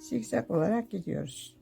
zigzag olarak gidiyoruz.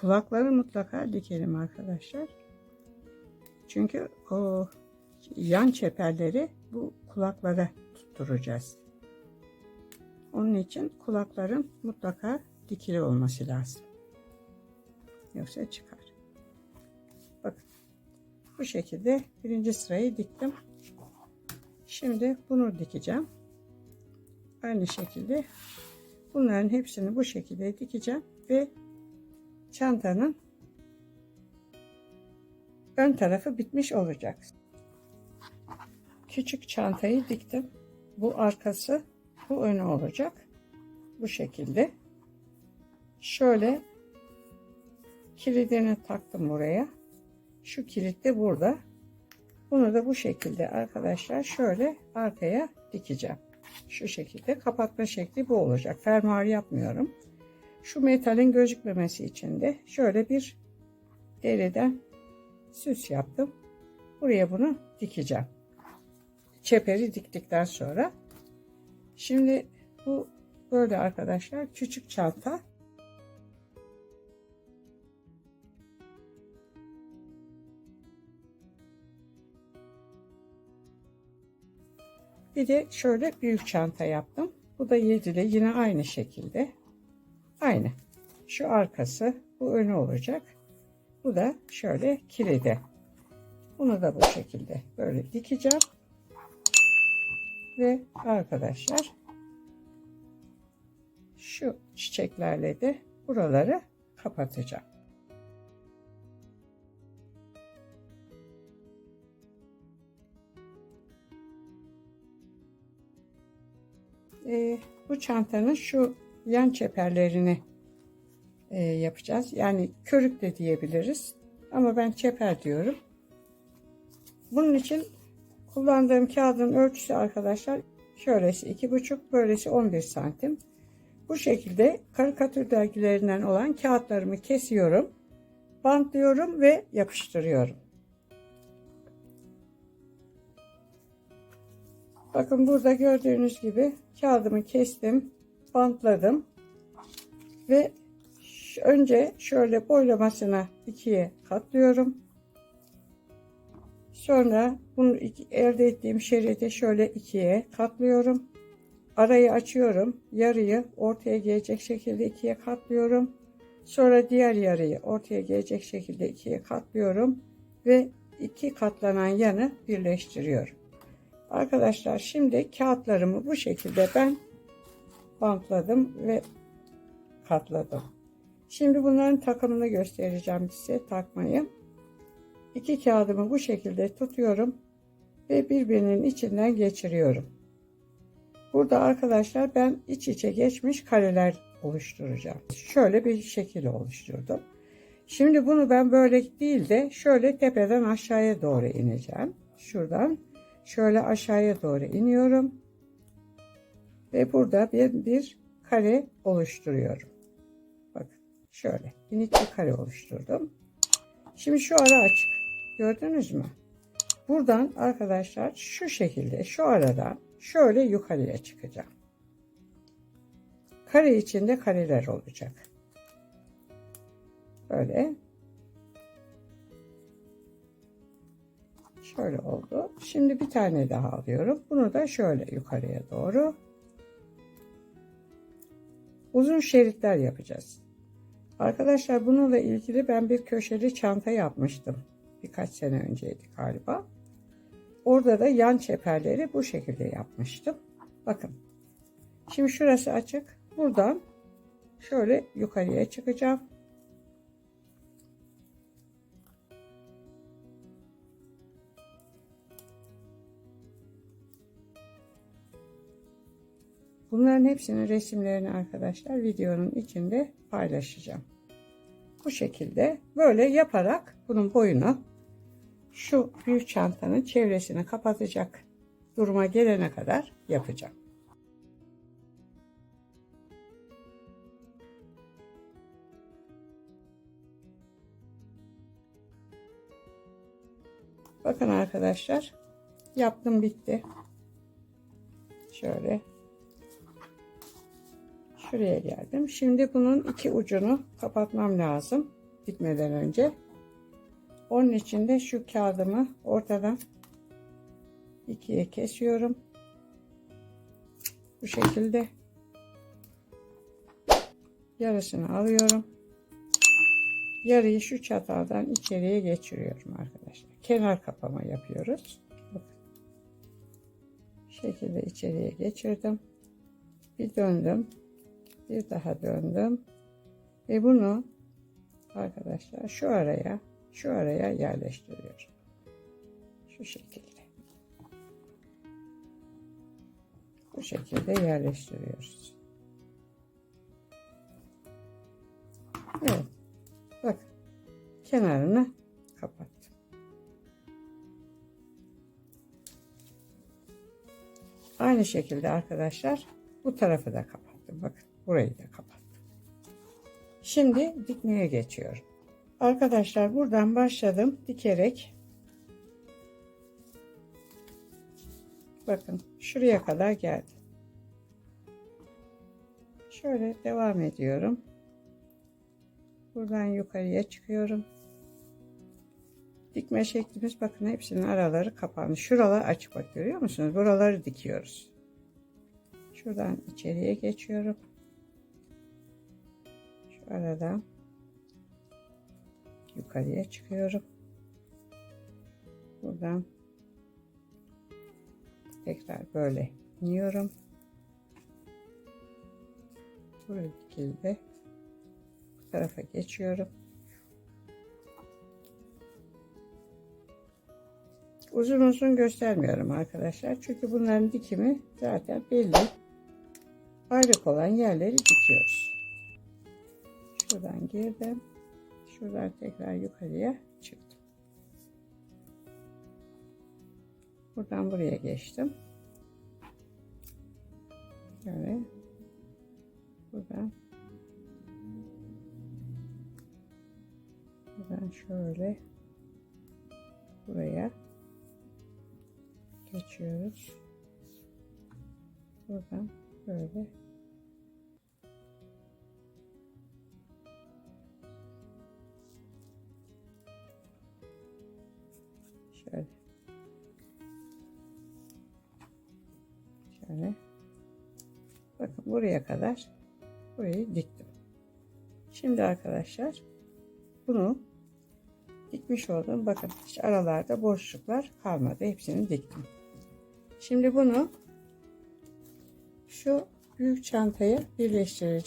Kulakları mutlaka dikelim arkadaşlar. Çünkü o yan çeperleri bu kulaklara tutturacağız. Onun için kulakların mutlaka dikili olması lazım. Yoksa çıkar. Bakın. Bu şekilde birinci sırayı diktim. Şimdi bunu dikeceğim. Aynı şekilde bunların hepsini bu şekilde dikeceğim ve çantanın ön tarafı bitmiş olacak. Küçük çantayı diktim. Bu arkası, bu önü olacak. Bu şekilde. Şöyle kilidini taktım buraya. Şu kilit de burada. Bunu da bu şekilde arkadaşlar şöyle arkaya dikeceğim. Şu şekilde kapatma şekli bu olacak. Fermuar yapmıyorum. Şu metalin gözükmemesi için de şöyle bir deriden süs yaptım. Buraya bunu dikeceğim. Çeperi diktikten sonra. Şimdi bu böyle arkadaşlar küçük çanta. Bir de şöyle büyük çanta yaptım. Bu da 7'li yine aynı şekilde. Aynı. Şu arkası, bu önü olacak. Bu da şöyle kilidi. Bunu da bu şekilde böyle dikeceğim. Ve arkadaşlar şu çiçeklerle de buraları kapatacağım. Bu çantanın şu yan çeperlerini yapacağız. Yani körük de diyebiliriz. Ama ben çeper diyorum. Bunun için kullandığım kağıdın ölçüsü arkadaşlar şöylesi 2,5, böylesi 11 santim. Bu şekilde karikatür dergilerinden olan kağıtlarımı kesiyorum, bantlıyorum ve yapıştırıyorum. Bakın burada gördüğünüz gibi kağıdımı kestim, bantladım ve önce şöyle boylamasına ikiye katlıyorum. Sonra bunu elde ettiğim şeridi şöyle ikiye katlıyorum. Arayı açıyorum. Yarıyı ortaya gelecek şekilde ikiye katlıyorum. Sonra diğer yarıyı ortaya gelecek şekilde ikiye katlıyorum ve iki katlanan yanı birleştiriyorum. Arkadaşlar şimdi kağıtlarımı bu şekilde ben bantladım ve katladım. Şimdi bunların takımını göstereceğim size, takmayı. İki kağıdımı bu şekilde tutuyorum ve birbirinin içinden geçiriyorum. Burada arkadaşlar ben iç içe geçmiş kareler oluşturacağım. Şöyle bir şekil oluşturdum. Şimdi bunu ben böyle değil de şöyle tepeden aşağıya doğru ineceğim. Şuradan şöyle aşağıya doğru iniyorum. Ve burada bir kare oluşturuyorum. Bakın şöyle minik bir kare oluşturdum. Şimdi şu ara açık. Gördünüz mü? Buradan arkadaşlar şu şekilde şu aradan şöyle yukarıya çıkacağım. Kare içinde kareler olacak. Böyle. Şöyle oldu. Şimdi bir tane daha alıyorum. Bunu da şöyle yukarıya doğru. Uzun şeritler yapacağız. Arkadaşlar bununla ilgili ben bir köşeli çanta yapmıştım. Birkaç sene önceydi galiba. Orada da yan çeperleri bu şekilde yapmıştım. Bakın. Şimdi şurası açık. Buradan şöyle yukarıya çıkacağım. Bunların hepsinin resimlerini arkadaşlar videonun içinde paylaşacağım. Bu şekilde böyle yaparak bunun boyunu şu büyük çantanın çevresini kapatacak duruma gelene kadar yapacağım. Bakın arkadaşlar, yaptım, bitti. Şöyle şuraya geldim. Şimdi bunun iki ucunu kapatmam lazım bitmeden önce. Onun için de şu kağıdımı ortadan ikiye kesiyorum. Bu şekilde yarısını alıyorum. Yarıyı şu çataldan içeriye geçiriyorum arkadaşlar. Kenar kapama yapıyoruz. Bakın. Bu şekilde içeriye geçirdim. Bir döndüm. Bir daha döndüm. Ve bunu arkadaşlar şu araya yerleştiriyorum. Şu şekilde. Bu şekilde yerleştiriyoruz. Evet. Bakın. Kenarını kapattım. Aynı şekilde arkadaşlar bu tarafı da kapattım. Bakın burayı da kapattım. Şimdi dikmeye geçiyorum. Arkadaşlar buradan başladım dikerek. Bakın şuraya kadar geldim. Şöyle devam ediyorum. Buradan yukarıya çıkıyorum. Dikme şeklimiz bakın hepsinin araları kapandı. Şuralar açık, bak görüyor musunuz? Buraları dikiyoruz. Şuradan içeriye geçiyorum. Şu aradan yukarıya çıkıyorum. Buradan tekrar böyle iniyorum. Buraya dikildi. Bu tarafa geçiyorum. Uzun uzun göstermiyorum arkadaşlar. Çünkü bunların dikimi zaten belli. Ayrık olan yerleri dikiyoruz. Şuradan girdim. Şuradan tekrar yukarıya çıktım. Buradan buraya geçtim. Şöyle. Buradan şöyle buraya geçiyoruz. Buradan böyle şöyle bakın buraya kadar burayı diktim. Şimdi arkadaşlar bunu dikmiş oldum. Bakın hiç aralarda boşluklar kalmadı. Hepsini diktim. Şimdi bunu şu büyük çantaya birleştireceğim.